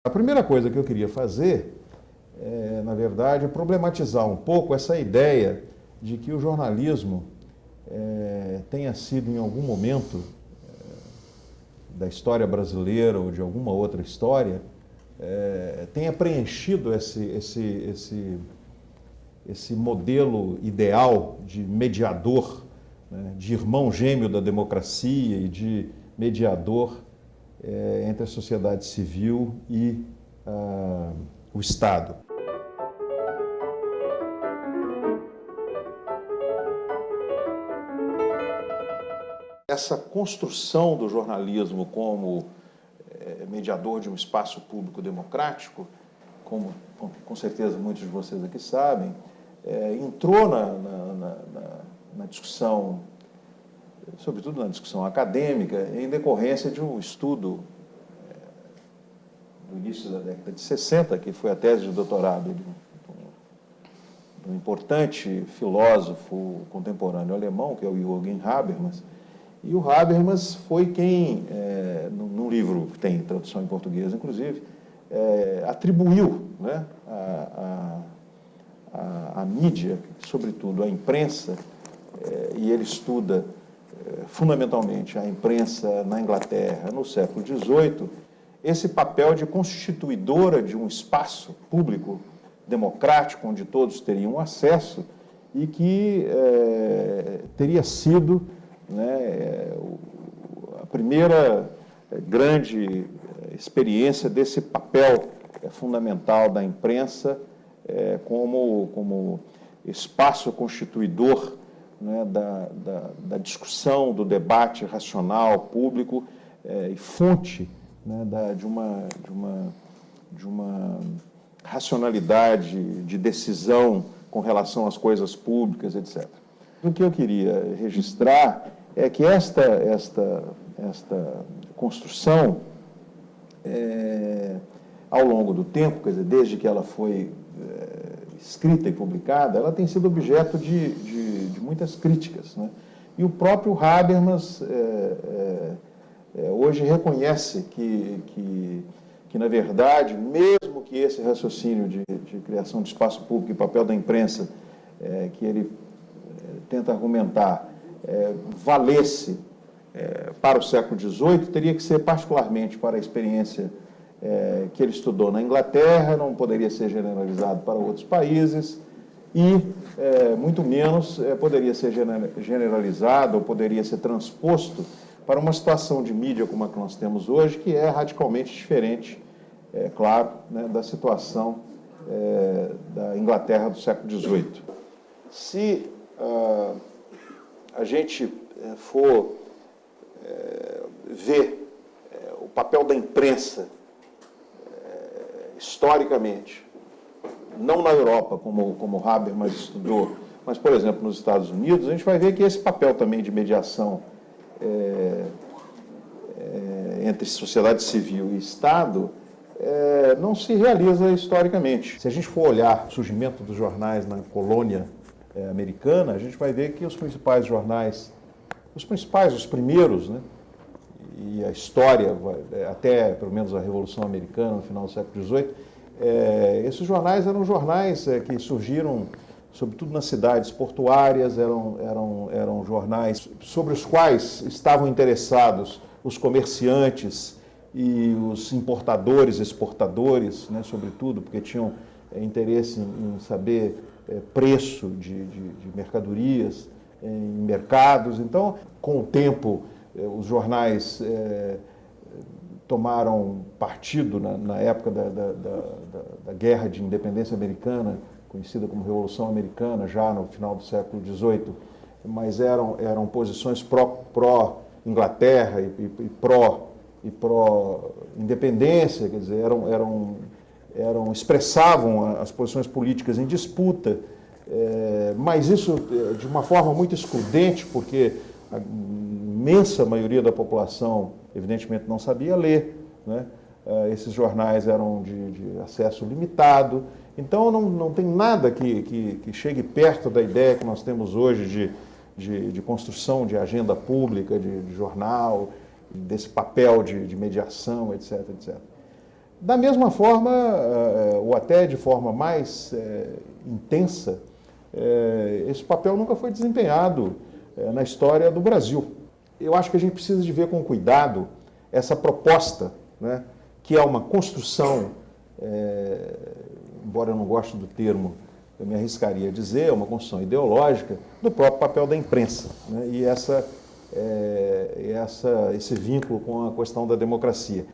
A primeira coisa que eu queria fazer na verdade, problematizar um pouco essa ideia de que o jornalismo tenha sido, em algum momento da história brasileira ou de alguma outra história, tenha preenchido esse modelo ideal de mediador, né, de irmão gêmeo da democracia e de mediador entre a sociedade civil e o Estado. Essa construção do jornalismo como mediador de um espaço público democrático, como com certeza muitos de vocês aqui sabem, entrou na discussão, sobretudo na discussão acadêmica, em decorrência de um estudo do início da década de 60, que foi a tese de doutorado de um importante filósofo contemporâneo alemão, que é o Jürgen Habermas. E o Habermas foi quem, num livro que tem tradução em português, inclusive, atribuiu, né, a mídia, sobretudo a imprensa, e ele estuda fundamentalmente a imprensa na Inglaterra no século XVIII, esse papel de constituidora de um espaço público democrático, onde todos teriam acesso, e que teria sido, né, a primeira grande experiência desse papel fundamental da imprensa como espaço constituidor, né, da discussão, do debate racional público e fonte, né, de uma racionalidade de decisão com relação às coisas públicas, etc. O que eu queria registrar é que esta construção, ao longo do tempo, quer dizer, desde que ela foi escrita e publicada, ela tem sido objeto de muitas críticas, né? E o próprio Habermas hoje reconhece que, na verdade, mesmo que esse raciocínio de criação de espaço público e papel da imprensa, que ele tenta argumentar, valesse para o século XVIII, teria que ser particularmente para a experiência que ele estudou na Inglaterra, não poderia ser generalizado para outros países e, muito menos, poderia ser generalizado ou poderia ser transposto para uma situação de mídia como a que nós temos hoje, que é radicalmente diferente, claro, né, da situação da Inglaterra do século XVIII. Se a gente for ver o papel da imprensa historicamente, não na Europa, como Habermas estudou, mas, por exemplo, nos Estados Unidos, a gente vai ver que esse papel também de mediação entre sociedade civil e Estado não se realiza historicamente. Se a gente for olhar o surgimento dos jornais na colônia americana, a gente vai ver que os principais jornais, os primeiros, né, e a história, até pelo menos a Revolução Americana, no final do século XVIII, esses jornais eram jornais que surgiram, sobretudo nas cidades portuárias, eram jornais sobre os quais estavam interessados os comerciantes e os importadores, exportadores, né, sobretudo, porque tinham interesse em saber preço de mercadorias em mercados. Então, com o tempo, os jornais tomaram partido na época da Guerra de Independência Americana, conhecida como Revolução Americana, já no final do século XVIII, mas eram posições pró-Inglaterra e pró-independência, quer dizer, expressavam as posições políticas em disputa, mas isso de uma forma muito excludente, porque a imensa maioria da população, evidentemente, não sabia ler, né? Esses jornais eram de acesso limitado, então não tem nada que chegue perto da ideia que nós temos hoje de construção de agenda pública, de jornal, desse papel de mediação, etc, etc. Da mesma forma, ou até de forma mais intensa, esse papel nunca foi desempenhado na história do Brasil. Eu acho que a gente precisa de ver com cuidado essa proposta, né, que é uma construção, embora eu não goste do termo, eu me arriscaria a dizer, é uma construção ideológica do próprio papel da imprensa, né, e esse vínculo com a questão da democracia.